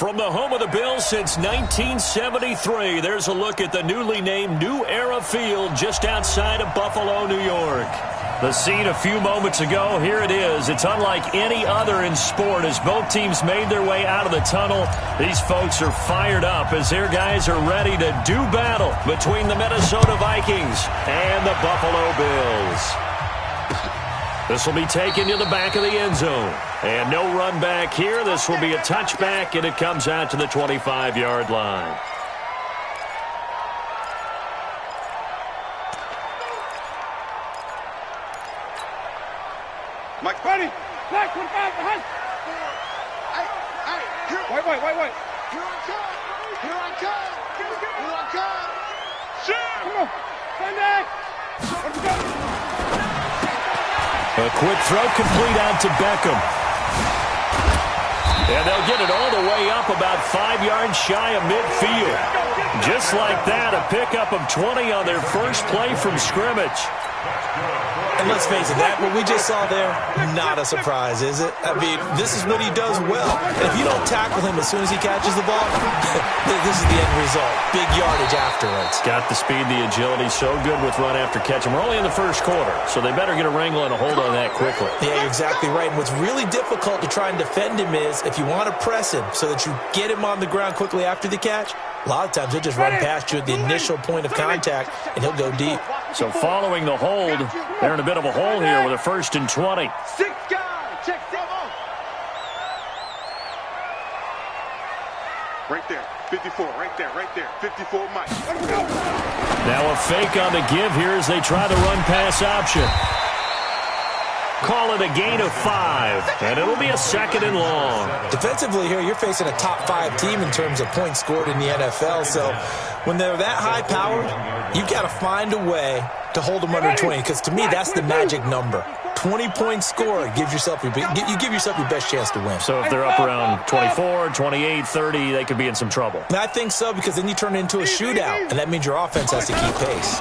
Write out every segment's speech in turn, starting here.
From the home of the Bills since 1973, there's a look at the newly named New Era Field just outside of Buffalo, New York. The scene a few moments ago, here it is. It's unlike any other in sport as both teams made their way out of the tunnel. These folks are fired up as their guys are ready to do battle between the Minnesota Vikings and the Buffalo Bills. This will be taken to the back of the end zone. And no run back here. This will be a touchback, and it comes out to the 25-yard line. Mike, ready. Black, 1-5, behind. Wait. Here I come. Shoot. Come on. Stand back. Let's go. A quick throw complete out to Beckham. And they'll get it all the way up about 5 yards shy of midfield. Just like that, a pickup of 20 on their first play from scrimmage. And let's face it, that what we just saw there, not a surprise, is it? I mean, this is what he does well. And if you don't tackle him as soon as he catches the ball, this is the end result. Big yardage afterwards. Got the speed, the agility, so good with run after catch. And we're only in the first quarter, so they better get a wrangle and a hold on that quickly. Yeah, you're exactly right. And what's really difficult to try and defend him is if you want to press him so that you get him on the ground quickly after the catch, a lot of times he'll just run past you at the initial point of contact, and he'll go deep. So following the hold, they're in a bit of a hole here with a 1st and 20. 6 guys. Check 7. Right there. 54. Right there. 54, Mike. Now a fake on the give here as they try the run-pass option. Call it a gain of 5, and it'll be a 2nd and long. Defensively here, you're facing a top 5 team in terms of points scored in the NFL. So when they're that high powered, you've got to find a way to hold them under 20, because to me, that's the magic number. 20 points scored, you give yourself your best chance to win. So if they're up around 24, 28, 30, they could be in some trouble. And I think so, because then you turn it into a shootout, and that means your offense has to keep pace.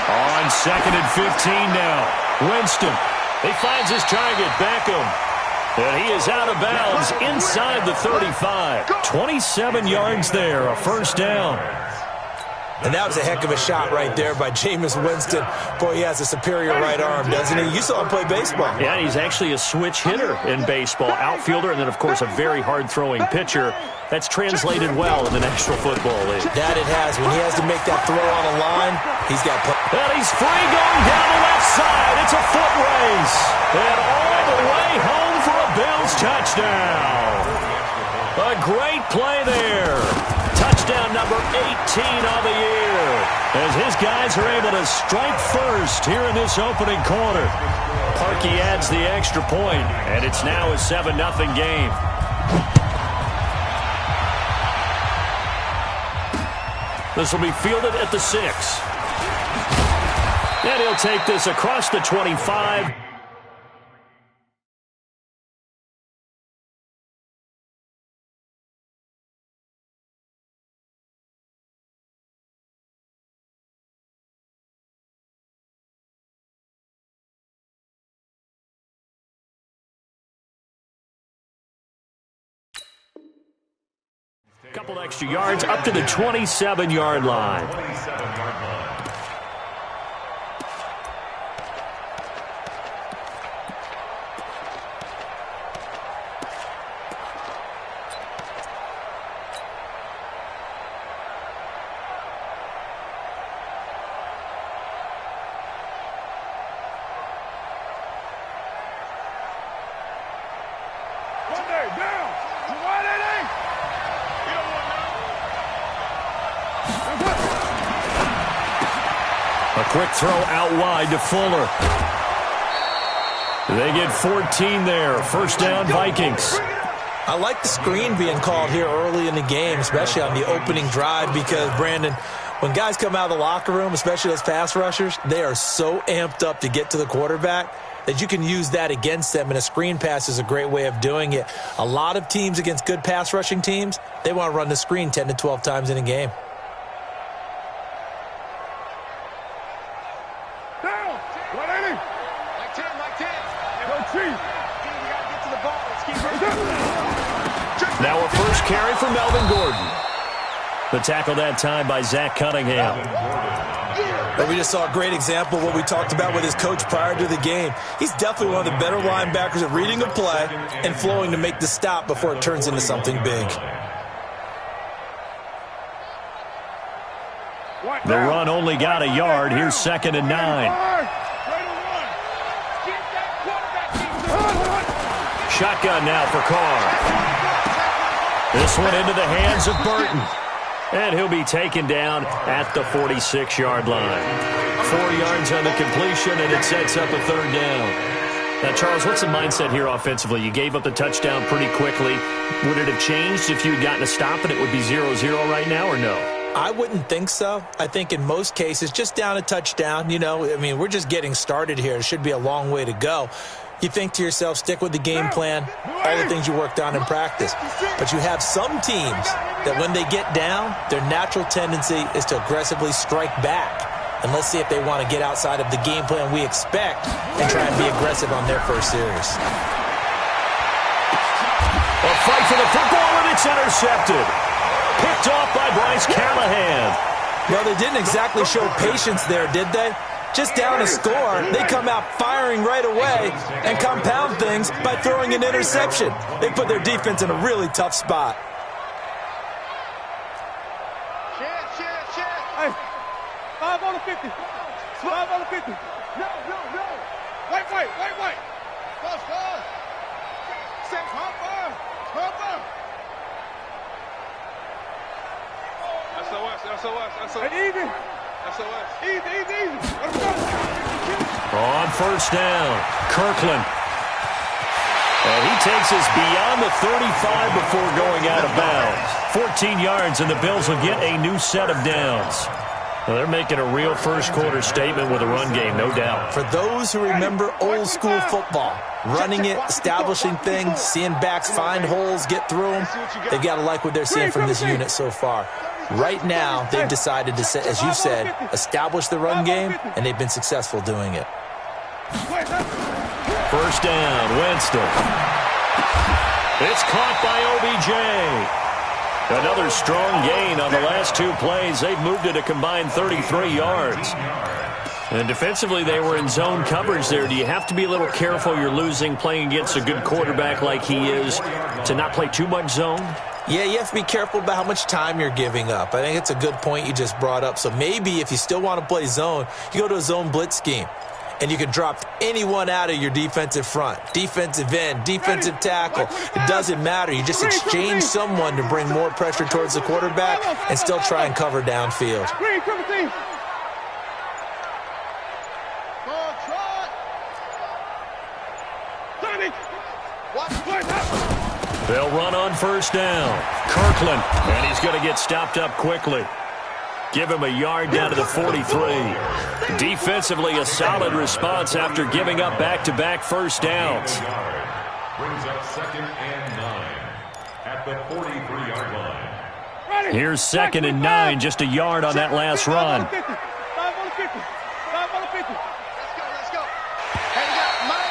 On 2nd and 15 now. Winston, he finds his target, Beckham. And he is out of bounds inside the 35. 27 yards there, a 1st down. And that was a heck of a shot right there by Jameis Winston. Boy, he has a superior right arm, doesn't he? You saw him play baseball. Yeah, he's actually a switch hitter in baseball. Outfielder, and then, of course, a very hard-throwing pitcher. That's translated well in the National Football League. That it has. When he has to make that throw on a line, he's got play. And he's free going down the left side. It's a foot race. And all the way home for a Bills touchdown. A great play there. Touchdown number 18 on the year. As his guys are able to strike first here in this opening quarter. Parkey adds the extra point, and it's now a 7-0 game. This will be fielded at the 6. And he'll take this across the 25. Couple extra yards up to the 27-yard line. A quick throw out wide to Fuller. They get 14 there. 1st down, Vikings. I like the screen being called here early in the game, especially on the opening drive, because, Brandon, when guys come out of the locker room, especially those pass rushers, they are so amped up to get to the quarterback that you can use that against them, and a screen pass is a great way of doing it. A lot of teams against good pass rushing teams, they want to run the screen 10 to 12 times in a game. Check Now a first carry for Melvin Gordon. The tackle that time by Zach Cunningham. But we just saw a great example of what we talked about with his coach prior to the game. He's definitely one of the better linebackers at reading a play and flowing to make the stop before it turns into something big. The run only got a yard. Here's 2nd and 9. Shotgun now for Carr. This one into the hands of Burton. And he'll be taken down at the 46-yard line. 4 yards on the completion, and it sets up a 3rd down. Now, Charles, what's the mindset here offensively? You gave up the touchdown pretty quickly. Would it have changed if you had gotten a stop and it would be 0-0 right now, or no? I wouldn't think so. I think in most cases, just down a touchdown, we're just getting started here. It should be a long way to go. You think to yourself, stick with the game plan, all the things you worked on in practice. But you have some teams that when they get down, their natural tendency is to aggressively strike back. And let's see if they want to get outside of the game plan we expect and try and be aggressive on their first series. A fight for the football, and it's intercepted. Picked off by Bryce Callahan. Well, they didn't exactly show patience there, did they? Just down a score, they come out firing right away and compound things by throwing an interception. They put their defense in a really tough spot. Hey, 5 on the 50. 5 on the 50. No. Wait. Pause. Set, hop. SOS. Easy. On first down, Kirkland. And he takes us beyond the 35 before going out of bounds. 14 yards, and the Bills will get a new set of downs. Well, they're making a real first-quarter statement with a run game, no doubt. For those who remember old-school football, running it, establishing things, seeing backs find holes, get through them, they've got to like what they're seeing from this unit so far. Right now, they've decided to, as you said, establish the run game, and they've been successful doing it. First down, Winston. It's caught by OBJ. Another strong gain on the last 2 plays. They've moved it a combined 33 yards. And defensively, they were in zone coverage there. Do you have to be a little careful you're losing playing against a good quarterback like he is to not play too much zone? Yeah, you have to be careful about how much time you're giving up. I think it's a good point you just brought up. So maybe if you still want to play zone, you go to a zone blitz scheme. And you can drop anyone out of your defensive front. Defensive end, defensive tackle. It doesn't matter. You just exchange someone to bring more pressure towards the quarterback and still try and cover downfield. They'll run on first down. Kirkland, and he's going to get stopped up quickly. Give him a yard down to the 43. Defensively, a solid response after giving up back-to-back first downs. Brings up 2nd and 9 at the 43-yard line. Here's 2nd and 9, just a yard on that last run. 5 on the 50. 5 on the 50. Let's go.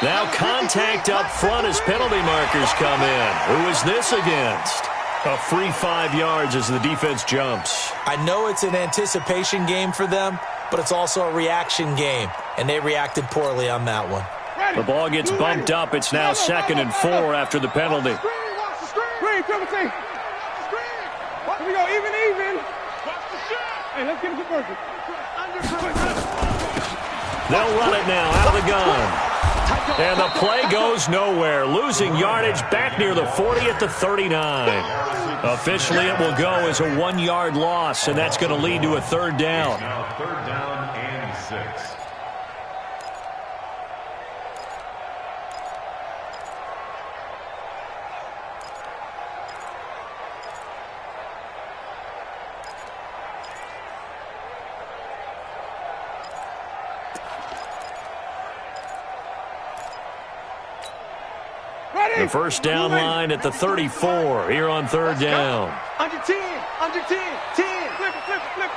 Now contact up front as penalty markers come in. Who is this against? A free 5 yards as the defense jumps. I know it's an anticipation game for them, but it's also a reaction game, and they reacted poorly on that one. The ball gets bumped up. It's now 2nd and 4 after the penalty. Screen, triple team. Here we go, even. Hey, let's get it to Burton. They'll run it now out of the gun. And the play goes nowhere, losing yardage back near the 40 at the 39. Officially, it will go as a 1-yard loss, and that's going to lead to a 3rd down. Now 3rd down and 6. The first down line at the 34 here on 3rd down. Under 10. Flip it.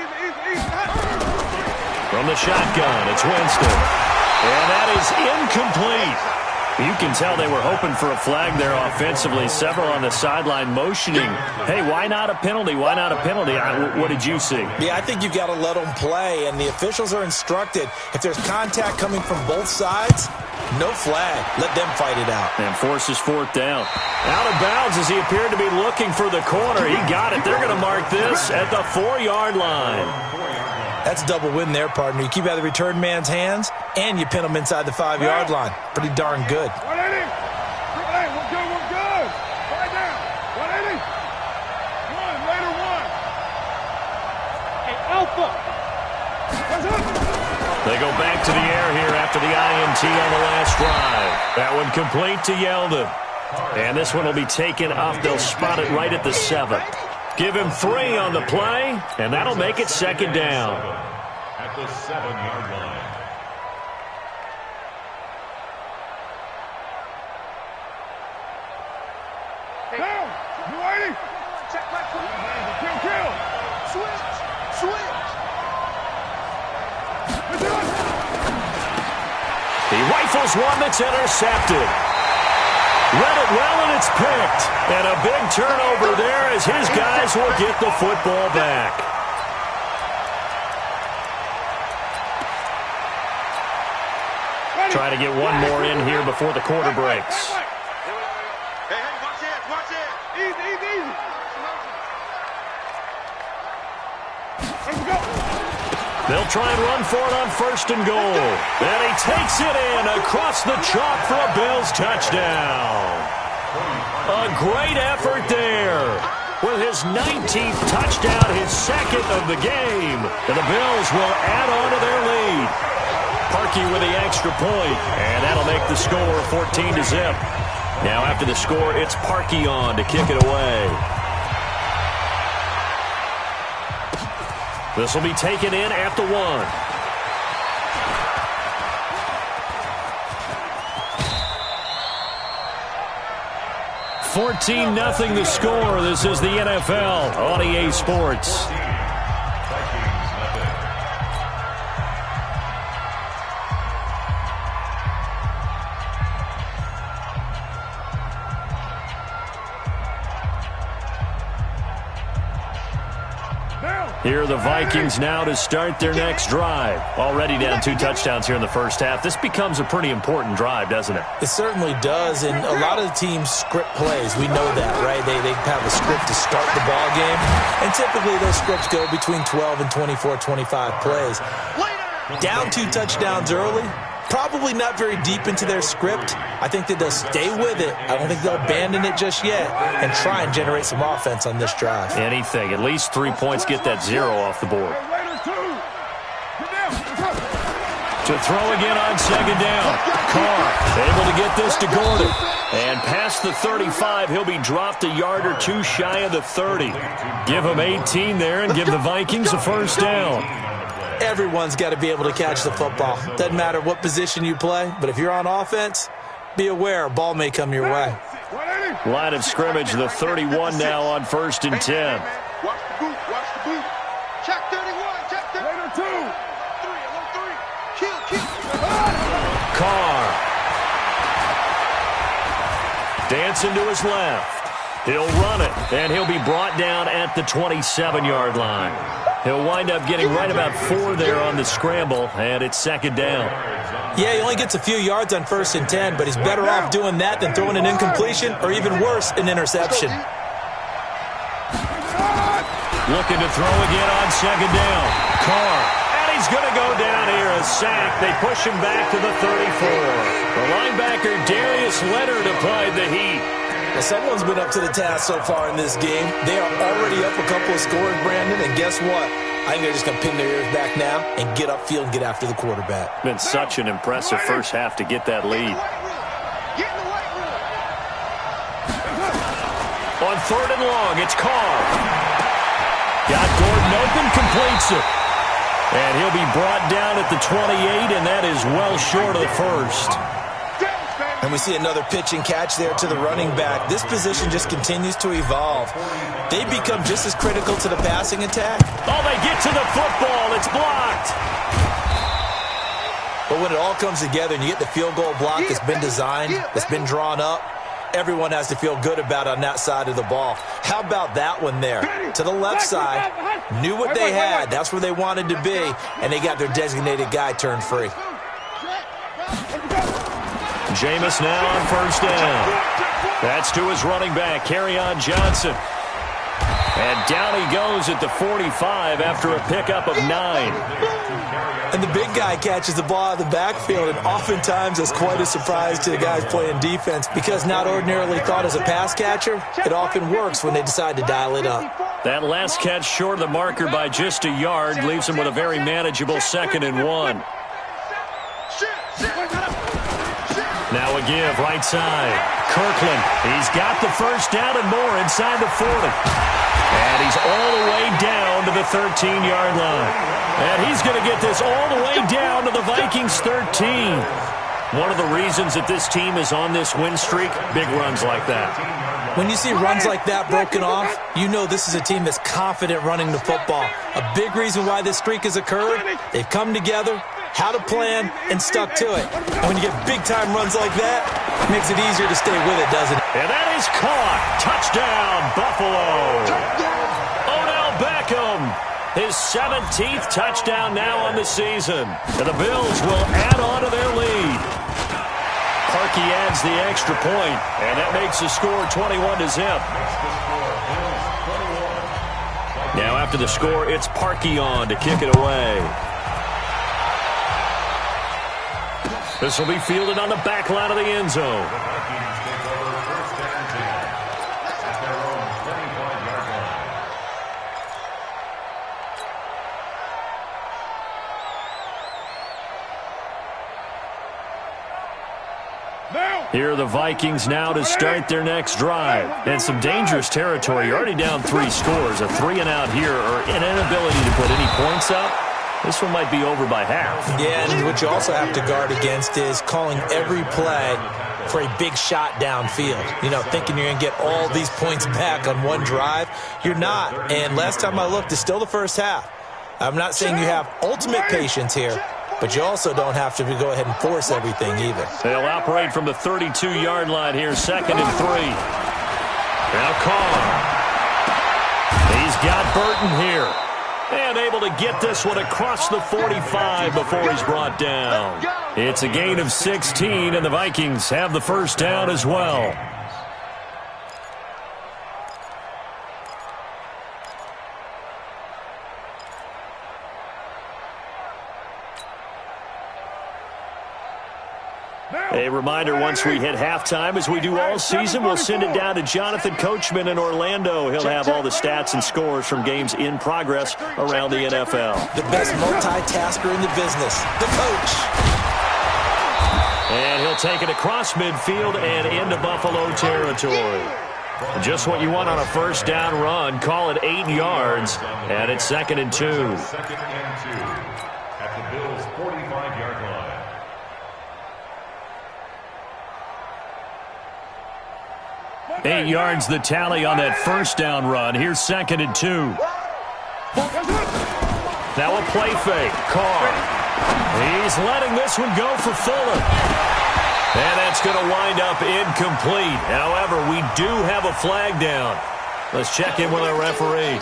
Easy. From the shotgun, it's Winston. And that is incomplete. You can tell they were hoping for a flag there offensively. Several on the sideline motioning, hey, why not a penalty? Why not a penalty? What did you see? Yeah, I think you've got to let them play, and the officials are instructed, if there's contact coming from both sides, no flag. Let them fight it out. And forces fourth down. Out of bounds as he appeared to be looking for the corner. He got it. They're going to mark this at the 4-yard line. That's a double win there, partner. You keep out of the return man's hands, and you pin them inside the 5-yard line. Pretty darn good. 180. Hey, we're good, we're good. Right down. 180. One, later one. Hey, Alpha. They go back to the air here after the INT on the last drive. That one complete to Yeldon. And this one will be taken up. They'll spot it right at the 7. Give him 3 on the play, and that'll make it second down. At the 7-yard line. Down. 280. Check back. Kill. Switch. He rifles one that's intercepted. Read it well, and it's picked. And a big turnover there as his guys will get the football back. Trying to get one more in here before the quarter breaks. Hey, watch it. Easy. Let's go. They'll try and run for it on 1st and goal. And he takes it in across the chalk for a Bills touchdown. A great effort there. With his 19th touchdown, his second of the game. And the Bills will add on to their lead. Parkey with the extra point, and that'll make the score 14-0. Now after the score, it's Parkey on to kick it away. This will be taken in at the 1. $14-0 the score. This is the NFL on EA Sports. Here are the Vikings now to start their next drive. Already down 2 touchdowns here in the first half. This becomes a pretty important drive, doesn't it? It certainly does, and a lot of the teams script plays. We know that, right? They have a script to start the ball game, and typically those scripts go between 12 and 24, 25 plays. Down 2 touchdowns early, probably not very deep into their script. I think that they'll stay with it. I don't think they'll abandon it just yet and try and generate some offense on this drive. Anything. At least 3 points, get that 0 off the board. To throw again on 2nd down. Carr able to get this to Gordon. And past the 35, he'll be dropped a yard or 2 shy of the 30. Give him 18 there and give the Vikings a first down. Everyone's got to be able to catch the football. Doesn't matter what position you play, but if you're on offense, be aware a ball may come your way. Line of scrimmage, the 31 now on 1st and 10. Watch the boot. Check 31, check 31. Later 2. 3, kill. Carr. Dancing to his left. He'll run it, and he'll be brought down at the 27-yard line. He'll wind up getting right about 4 there on the scramble, and it's 2nd down. Yeah, he only gets a few yards on 1st and 10, but he's better off doing that than throwing an incompletion or even worse, an interception. Looking to throw again on 2nd down. Carr. And he's going to go down here, a sack. They push him back to the 34. The linebacker, Darius Leonard, applied the heat. Well, someone's been up to the task so far in this game. They are already up a couple of scores, Brandon, and guess what? I think they're just going to pin their ears back now and get upfield and get after the quarterback. Been such an impressive first half to get that lead. On 3rd and long, it's Carr. Got Gordon open, completes it. And he'll be brought down at the 28, and that is well short of the first. And we see another pitch and catch there to the running back. This position just continues to evolve. They become just as critical to the passing attack. Oh, they get to the football. It's blocked. But when when it all comes together and you get the field goal block that's been designed, that's been drawn up, everyone has to feel good about on that side of the ball. How about that one there? To the left side, knew what they had. That's where they wanted to be, and they got their designated guy turned free. Jameis now on first down. That's to his running back, Kerryon Johnson. And down he goes at the 45 after a pickup of 9. And the big guy catches the ball out of the backfield, and oftentimes it's quite a surprise to the guys playing defense because not ordinarily thought as a pass catcher, it often works when they decide to dial it up. That last catch short of the marker by just a yard leaves him with a very manageable 2nd and 1. Now a give, right side. Kirkland, he's got the first down and more inside the 40. And he's all the way down to the 13-yard line. And he's going to get this all the way down to the Vikings 13. One of the reasons that this team is on this win streak, big runs like that. When you see runs like that broken off, you know this is a team that's confident running the football. A big reason why this streak has occurred, they've come together, had a plan, and stuck to it. And when you get big-time runs like that, it makes it easier to stay with it, doesn't it? And that is caught. Touchdown, Buffalo. Odell Beckham, his 17th touchdown now on the season. And the Bills will add on to their lead. Parkey adds the extra point, and that makes the score 21-0. Now after the score, it's Parkey on to kick it away. This will be fielded on the back line of the end zone. Here are the Vikings now to start their next drive. And some dangerous territory. You're already down 3 scores. A 3-and-out here or an inability to put any points up. This one might be over by half. Yeah, and what you also have to guard against is calling every play for a big shot downfield. You know, thinking you're going to get all these points back on one drive. You're not. And last time I looked, it's still the first half. I'm not saying you have ultimate patience here, but you also don't have to go ahead and force everything either. They'll operate from the 32-yard line here, 2nd and 3. Now Carr. He's got Burton here. And able to get this one across the 45 before he's brought down. It's a gain of 16, and the Vikings have the first down as well. A reminder, once we hit halftime, as we do all season, we'll send it down to Jonathan Coachman in Orlando. He'll have all the stats and scores from games in progress around the NFL. The best multitasker in the business, the coach. And he'll take it across midfield and into Buffalo territory. Just what you want on a first down run. Call it 8 yards, and it's 2nd and 2. 2nd and 2 at the Bills' 45-yard line. 8 yards the tally on that first down run. Here's 2nd and 2. Now a play fake. Carr. He's letting this one go for Fuller. And that's going to wind up incomplete. However, we do have a flag down. Let's check in with our referee.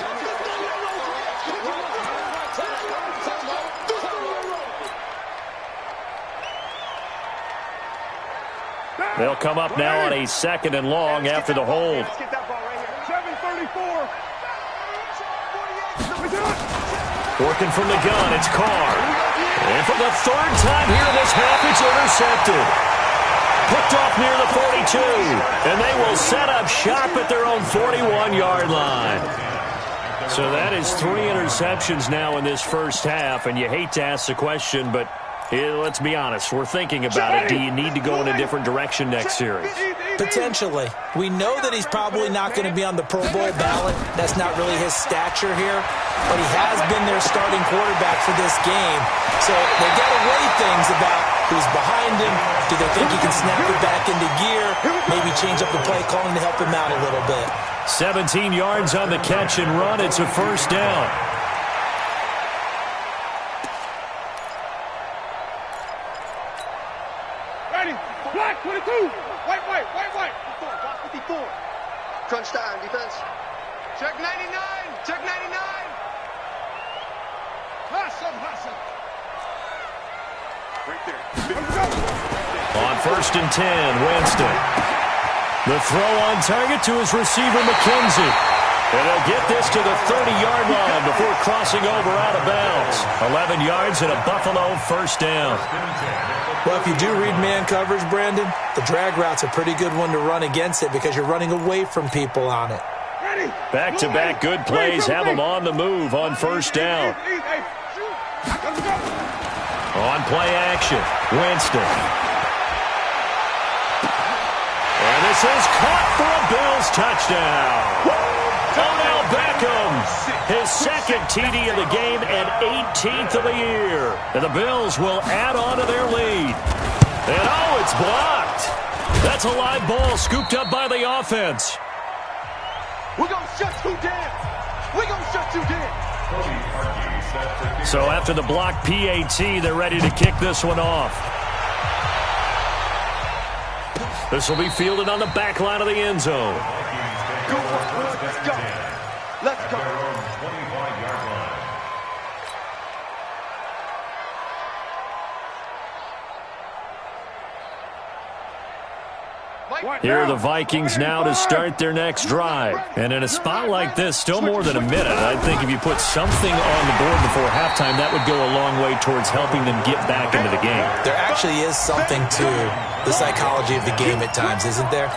They'll come up now on a 2nd and long after the hold. 7:34. Working from the gun, it's Carr. And for the 3rd time here in this half, it's intercepted. Picked off near the 42. And they will set up shop at their own 41-yard line. So that is 3 interceptions now in this first half. And you hate to ask the question, but let's be honest. We're thinking about it. Do you need to go in a different direction next series? Potentially. We know that he's probably not going to be on the Pro Bowl ballot. That's not really his stature here. But he has been their starting quarterback for this game. So they got to weigh things about who's behind him. Do they think he can snap it back into gear? Maybe change up the play calling to help him out a little bit. 17 yards on the catch and run. It's a first down. Black 22. White. 54. Crunch time, defense. Check 99. Check 99. Hustle. Right there. Let's go. On 1st and 10, Winston. The throw on target to his receiver, McKenzie. And they'll get this to the 30-yard line before crossing over out of bounds. 11 yards and a Buffalo first down. Well, if you do read man coverage, Brandon, the drag route's a pretty good one to run against it because you're running away from people on it. Back-to-back good plays have them on the move on first down. On play action, Winston. And this is caught for a Bills touchdown. Odell Beckham, his second TD of the game and 18th of the year. And the Bills will add on to their lead. And it's blocked. That's a live ball scooped up by the offense. We're going to shut you down. So after the block PAT, they're ready to kick this one off. This will be fielded on the back line of the end zone. Let's go. Here are the Vikings now to start their next drive. And in a spot like this, still more than a minute, I think if you put something on the board before halftime, that would go a long way towards helping them get back into the game. There actually is something to the psychology of the game at times, isn't there?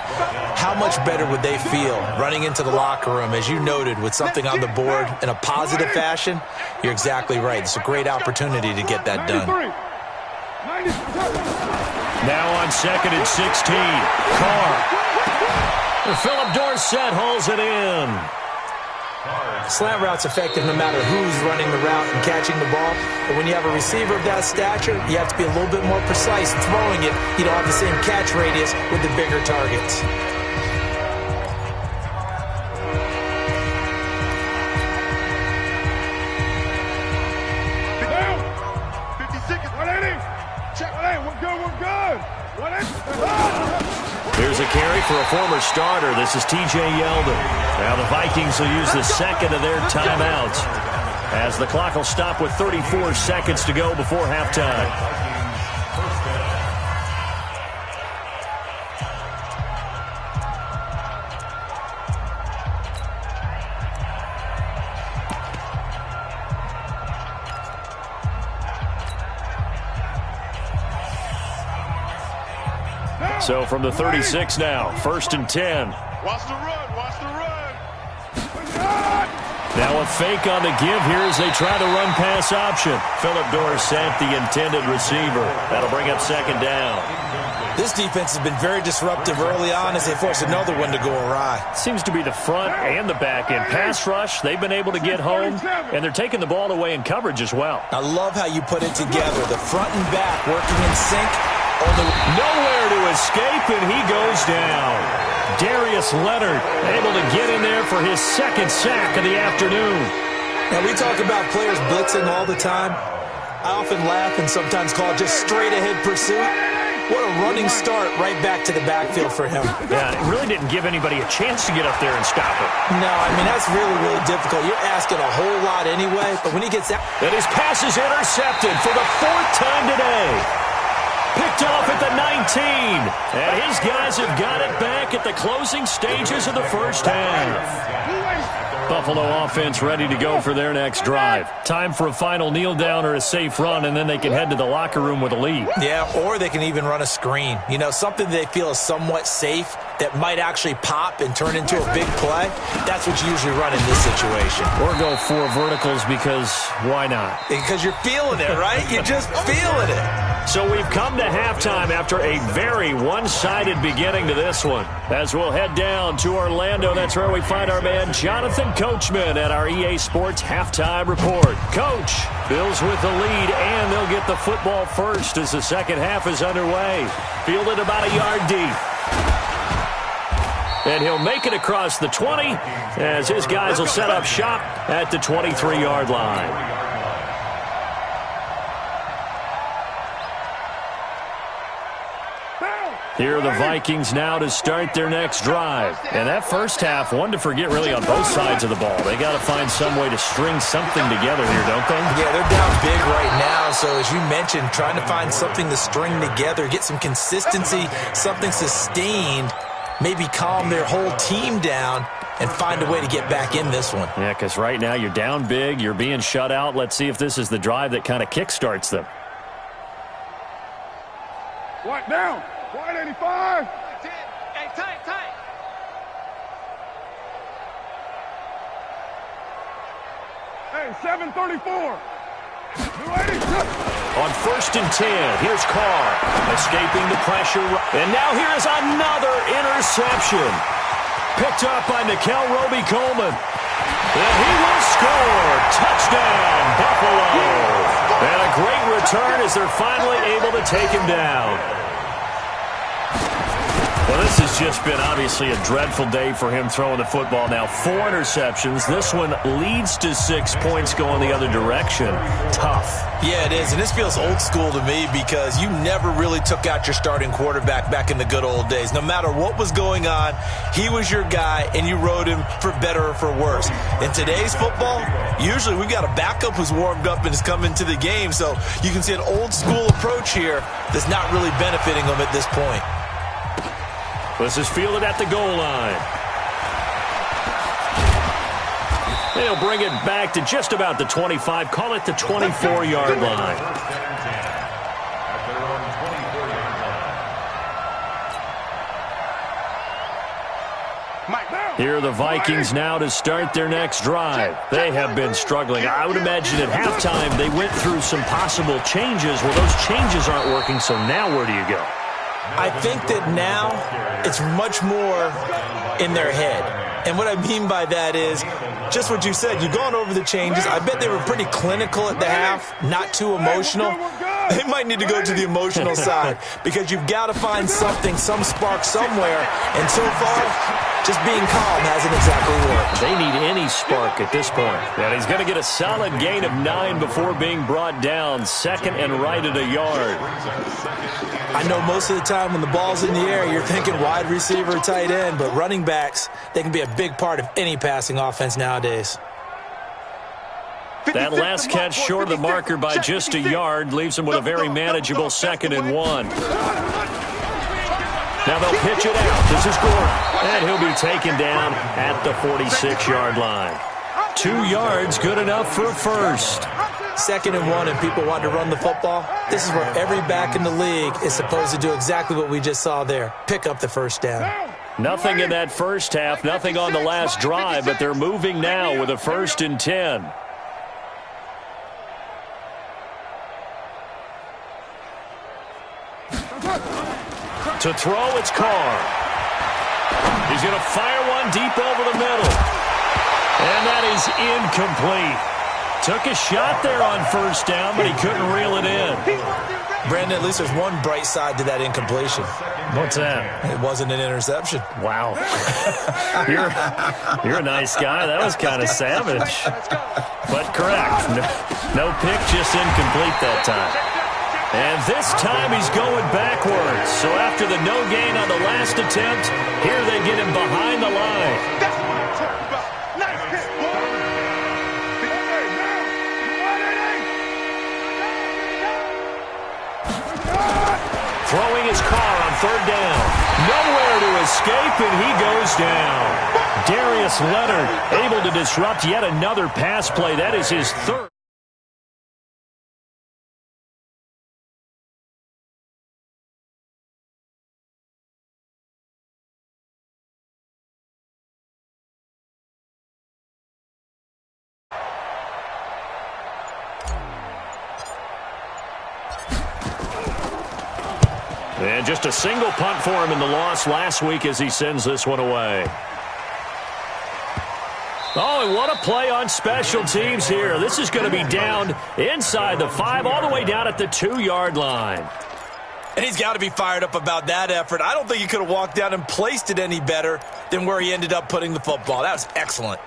How much better would they feel running into the locker room, as you noted, with something on the board in a positive fashion? You're exactly right. It's a great opportunity to get that done. Now on 2nd and 16, Carr. Philip Dorsett holds it in. Slant route's effective no matter who's running the route and catching the ball. But when you have a receiver of that stature, you have to be a little bit more precise throwing it. You don't have the same catch radius with the bigger targets. Here's a carry for a former starter. This is T.J. Yeldon. Now the Vikings will use the second of their timeouts as the clock will stop with 34 seconds to go before halftime. So from the 36 now, 1st and 10. Watch the run. Now a fake on the give here as they try the run-pass option. Philip Dorsett, the intended receiver. That'll bring up 2nd down. This defense has been very disruptive early on as they force another one to go awry. Seems to be the front and the back end. Pass rush, they've been able to get home, and they're taking the ball away in coverage as well. I love how you put it together. The front and back working in sync. Nowhere to escape, and he goes down. Darius Leonard able to get in there for his 2nd sack of the afternoon. Now, we talk about players blitzing all the time. I often laugh and sometimes call it just straight-ahead pursuit. What a running start right back to the backfield for him. Yeah, it really didn't give anybody a chance to get up there and stop it. No, I mean, that's really, really difficult. You're asking a whole lot anyway, but when he gets out... And his pass is intercepted for the 4th time today. Picked off at the 19. And his guys have got it back at the closing stages of the first half. Buffalo offense ready to go for their next drive. Time for a final kneel down or a safe run, and then they can head to the locker room with a lead. Yeah, or they can even run a screen. You know, something they feel is somewhat safe that might actually pop and turn into a big play. That's what you usually run in this situation. Or go 4 verticals because why not? Because you're feeling it, right? You're just feeling it. So we've come to halftime after a very one-sided beginning to this one. As we'll head down to Orlando, that's where we find our man Jonathan Coachman at our EA Sports Halftime Report. Coach, Bills with the lead, and they'll get the football first as the second half is underway. Fielded about a yard deep. And he'll make it across the 20 as his guys will set up shop at the 23-yard line. Here are the Vikings now to start their next drive. And that first half, one to forget really on both sides of the ball. They got to find some way to string something together here, don't they? Yeah, they're down big right now. So as you mentioned, trying to find something to string together, get some consistency, something sustained, maybe calm their whole team down and find a way to get back in this one. Yeah, because right now you're down big, you're being shut out. Let's see if this is the drive that kind of kickstarts them. White down. White 85. Hey, tight. Hey, 734. 280. On 1st and 10, here's Carr, escaping the pressure. And now here's another interception. Picked up by Nikel Roby-Coleman. And he will score. Touchdown, Buffalo. And a great return as they're finally able to take him down. Well, this has just been obviously a dreadful day for him throwing the football. Now 4 interceptions. This one leads to 6 points going the other direction. Tough. Yeah, it is. And this feels old school to me because you never really took out your starting quarterback back in the good old days. No matter what was going on, he was your guy, and you rode him for better or for worse. In today's football, usually we've got a backup who's warmed up and has come into the game. So you can see an old school approach here that's not really benefiting them at this point. This is fielded at the goal line. They'll bring it back to just about the 25. Call it the 24-yard line. Here are the Vikings now to start their next drive. They have been struggling. I would imagine at halftime they went through some possible changes. Well, those changes aren't working, so now where do you go? I think that now it's much more in their head. And what I mean by that is just what you said. You've gone over the changes. I bet they were pretty clinical at the half, not too emotional. They might need to go to the emotional side because you've got to find something, some spark somewhere. And so far, just being calm hasn't exactly worked. They need any spark at this point. And he's going to get a solid gain of 9 before being brought down. Second and right at a yard. I know most of the time when the ball's in the air, you're thinking wide receiver, tight end, but running backs, they can be a big part of any passing offense nowadays. That last catch short of the marker by just a yard leaves him with a very manageable 2nd and 1. Now they'll pitch it out. This is Gordon. And he'll be taken down at the 46-yard line. 2 yards, good enough for a first. 2nd and 1 and people want to run the football. This is where every back in the league is supposed to do exactly what we just saw there. Pick up the first down. Nothing in that first half, nothing on the last drive, but they're moving now with a 1st and 10. To throw, it's Carr. He's going to fire one deep over the middle. And that is incomplete. Took a shot there on 1st down, but he couldn't reel it in. Brandon, at least there's one bright side to that incompletion. What's that? It wasn't an interception. Wow. You're a nice guy. That was kind of savage. But correct. No pick, just incomplete that time. And this time he's going backwards. So after the no gain on the last attempt, here they get him behind the line. That's what I'm talking about. Nice hit, boy. Throwing his car on 3rd down. Nowhere to escape, and he goes down. Darius Leonard able to disrupt yet another pass play. That is his 3rd. And just a single punt for him in the loss last week as he sends this one away. Oh, and what a play on special teams here. This is going to be down inside the 5, all the way down at the 2-yard line. And he's got to be fired up about that effort. I don't think he could have walked down and placed it any better than where he ended up putting the football. That was excellent.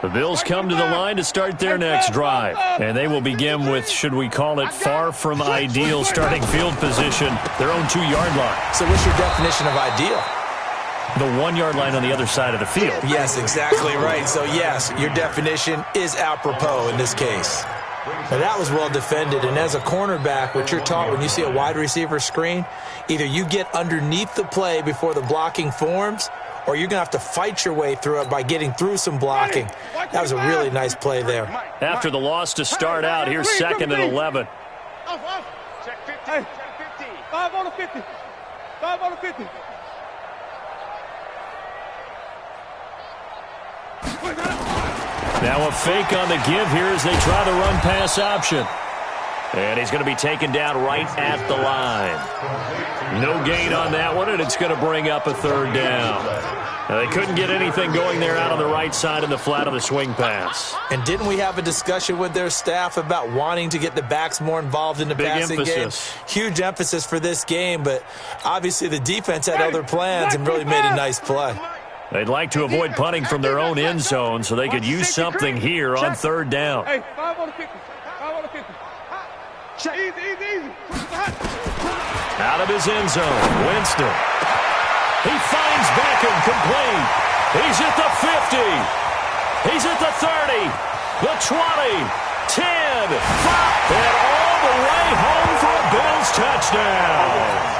The Bills come to the line to start their next drive. And they will begin with, should we call it, far from ideal starting field position, their own 2-yard line. So what's your definition of ideal? The 1-yard line on the other side of the field. Yes, exactly right. So, yes, your definition is apropos in this case. Now, that was well defended, and as a cornerback, what you're taught when you see a wide receiver screen, either you get underneath the play before the blocking forms, or you're going to have to fight your way through it by getting through some blocking. That was a really nice play there. After the loss to start out, here's 2nd and 11. Check 50. Check 50. 5 on the 50. 5 on the 50. Now a fake on the give here as they try the run-pass option. And he's going to be taken down right at the line. No gain on that one, and it's going to bring up a 3rd down. Now, they couldn't get anything going there out on the right side in the flat of the swing pass. And didn't we have a discussion with their staff about wanting to get the backs more involved in the passing game? Huge emphasis for this game, but obviously the defense had other plans and really made a nice play. They'd like to avoid punting from their own end zone so they could use something here on 3rd down. Hey, 5 on the 50. 5 on the 50. Check. Easy. Out of his end zone, Winston. He finds Beckham complete. He's at the 50. He's at the 30, the 20, 10, 5, and all the way home for a Bills touchdown.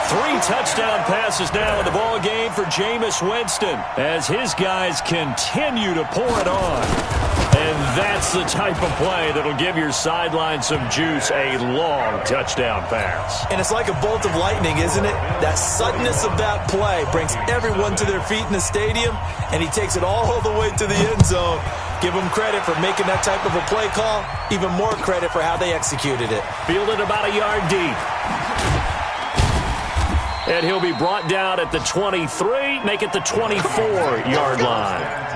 3 touchdown passes now in the ball game for Jameis Winston as his guys continue to pour it on. And that's the type of play that'll give your sideline some juice, a long touchdown pass. And it's like a bolt of lightning, isn't it? That suddenness of that play brings everyone to their feet in the stadium, and he takes it all the way to the end zone. Give him credit for making that type of a play call, even more credit for how they executed it. Fielded about a yard deep. And he'll be brought down at the 23, make it the 24-yard line.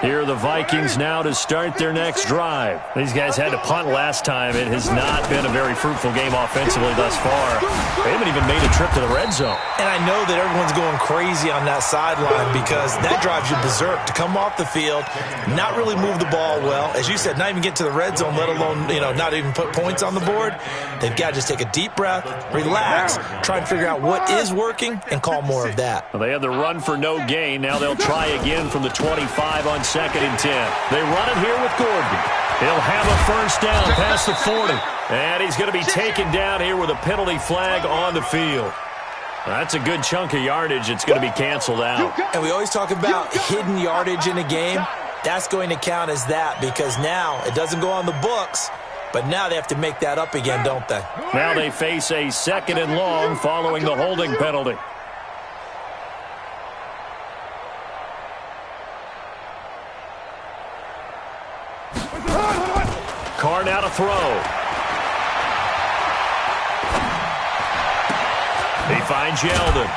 Here are the Vikings now to start their next drive. These guys had to punt last time. It has not been a very fruitful game offensively thus far. They haven't even made a trip to the red zone. And I know that everyone's going crazy on that sideline because that drives you berserk to come off the field, not really move the ball well. As you said, not even get to the red zone, let alone, not even put points on the board. They've got to just take a deep breath, relax, try and figure out what is working, and call more of that. Well, they had the run for no gain. Now they'll try again from the 25 on 2nd and 10. They run it here with Gordon. He'll have a first down past the 40. And he's going to be taken down here with a penalty flag on the field. That's a good chunk of yardage. It's going to be canceled out. And we always talk about hidden yardage in a game. That's going to count as that because now it doesn't go on the books, but now they have to make that up again, don't they? Now they face a 2nd and long following the holding penalty. Carr now to throw. He finds Yeldon.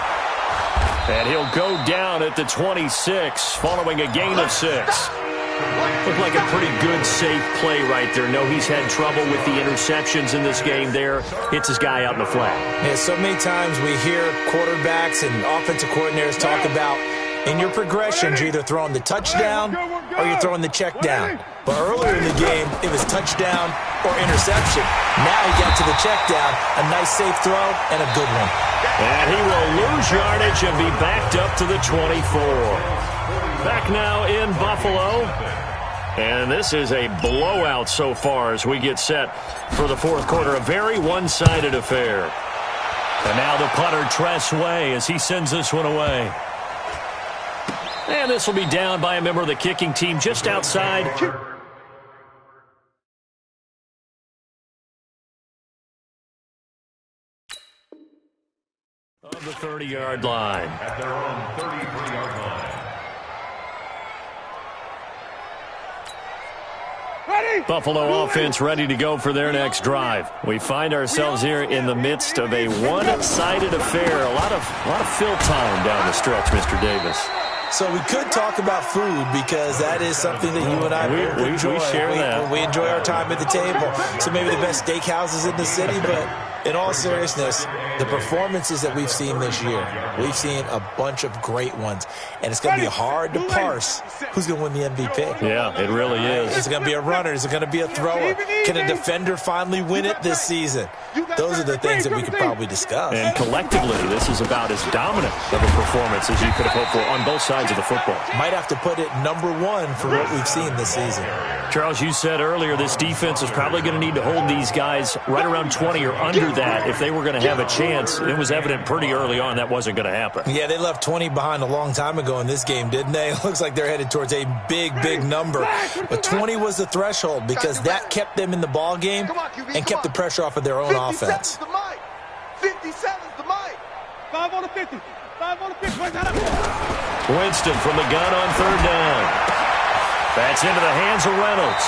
And he'll go down at the 26 following a gain of 6. Looked like a pretty good, safe play right there. No, he's had trouble with the interceptions in this game there. Hits his guy out in the flat. Yeah, so many times we hear quarterbacks and offensive coordinators talk about in your progressions, you're either throwing the touchdown or you're throwing the check down. But earlier in the game, it was touchdown or interception. Now he got to the check down, a nice safe throw, and a good one. And he will lose yardage and be backed up to the 24. Back now in Buffalo. And this is a blowout so far as we get set for the 4th quarter. A very one-sided affair. And now the punter, Tress Way, as he sends this one away. And this will be down by a member of the kicking team just outside of the 30-yard line. At their own 33-yard line. Buffalo offense ready to go for their next drive. We find ourselves here in the midst of a one-sided affair. A lot of fill time down the stretch, Mr. Davis. So we could talk about food because that is something that you and I enjoy. We share that. We enjoy our time at the table. So maybe the best steakhouses in the city, but In all seriousness, the performances that we've seen this year, we've seen a bunch of great ones. And it's going to be hard to parse who's going to win the MVP. Yeah, it really is. Is it going to be a runner? Is it going to be a thrower? Can a defender finally win it this season? Those are the things that we could probably discuss. And collectively, this is about as dominant of a performance as you could have hoped for on both sides of the football. Might have to put it #1 for what we've seen this season. Charles, you said earlier this defense is probably going to need to hold these guys right around 20 or under that if they were going to have a chance. It was evident pretty early on that wasn't going to happen. Yeah, they left 20 behind a long time ago in this game, didn't they? It looks like they're headed towards a big, big number. But 20 was the threshold because that kept them in the ball game and kept the pressure off of their own offense. 57's the mic. 5 on the 50. 5 on the 50. Winston from the gun on 3rd down. That's into the hands of Reynolds.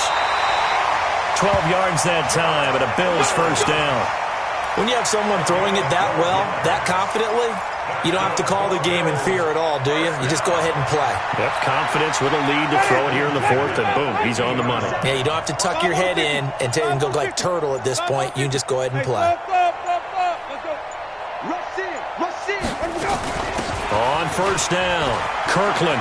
12 yards that time, and a Bills first down. When you have someone throwing it that well, that confidently, you don't have to call the game in fear at all, do you? You just go ahead and play. Yep, confidence with a lead to throw it here in the 4th, and boom, he's on the money. Yeah, you don't have to tuck your head in and go like turtle at this point. You can just go ahead and play. On 1st down, Kirkland.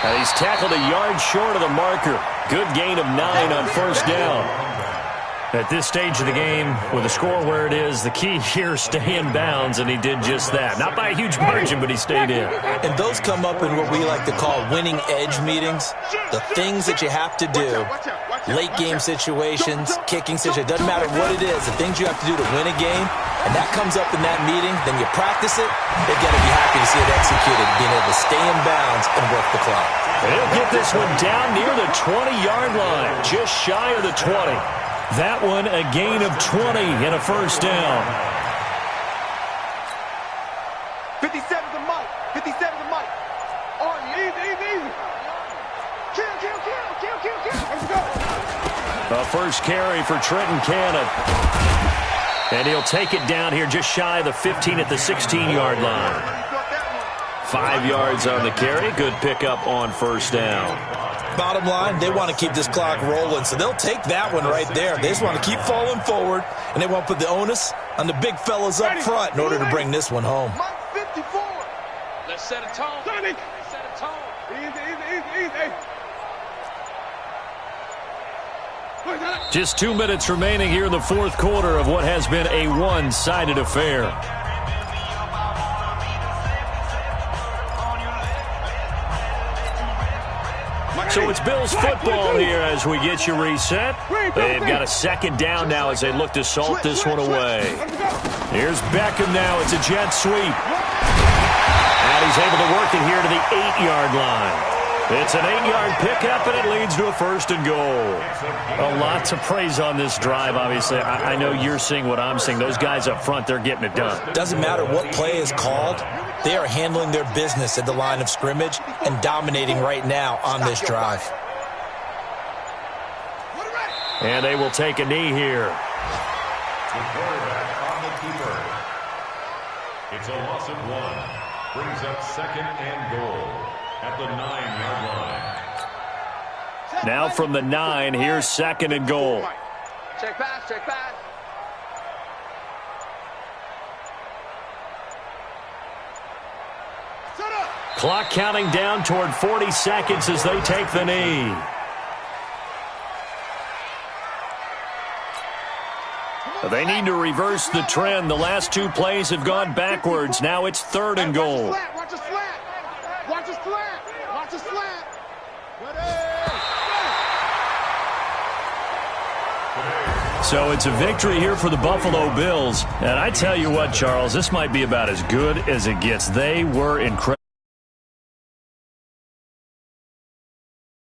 And he's tackled a yard short of the marker. Good gain of 9 on 1st down. At this stage of the game, with the score where it is, the key here is stay in bounds, and he did just that. Not by a huge margin, but he stayed in. And those come up in what we like to call winning edge meetings. The things that you have to do, late game situations, kicking situations, doesn't matter what it is, the things you have to do to win a game, and that comes up in that meeting, then you practice it, they've got to be happy to see it executed, being able to stay in bounds and work the clock. He'll get this one down near the 20-yard line, just shy of the 20. That one a gain of 20 and a first down. 57's the mic. 57's the mic. On you. Easy. Kill. Let's go. A first carry for Trenton Cannon. And he'll take it down here just shy of the 15 at the 16-yard line. 5 yards on the carry. Good pickup on first down. Bottom line, they want to keep this clock rolling, so they'll take that one right there. They just want to keep falling forward, and they want to put the onus on the big fellas up front in order to bring this one home. Mike 54. Let's set a tone. Let's set a tone. Easy. Just 2 minutes remaining here in the 4th quarter of what has been a one-sided affair. So it's Bills football here as we get you reset. They've got a 2nd down now as they look to salt this one away. Here's Beckham now. It's a jet sweep. And he's able to work it here to the 8-yard line. It's an 8-yard pickup, and it leads to a 1st and goal. A lot to praise on this drive, obviously. I know you're seeing what I'm seeing. Those guys up front, they're getting it done. Doesn't matter what play is called. They are handling their business at the line of scrimmage and dominating right now on this drive. And they will take a knee here. The quarterback on the keeper. It's a loss of 1. Brings up 2nd and goal at the 9-yard line. Now from the 9, here's 2nd and goal. Check pass. Clock counting down toward 40 seconds as they take the knee. They need to reverse the trend. The last 2 plays have gone backwards. Now it's 3rd and goal. Watch a slant. So it's a victory here for the Buffalo Bills. And I tell you what, Charles, this might be about as good as it gets. They were incredible.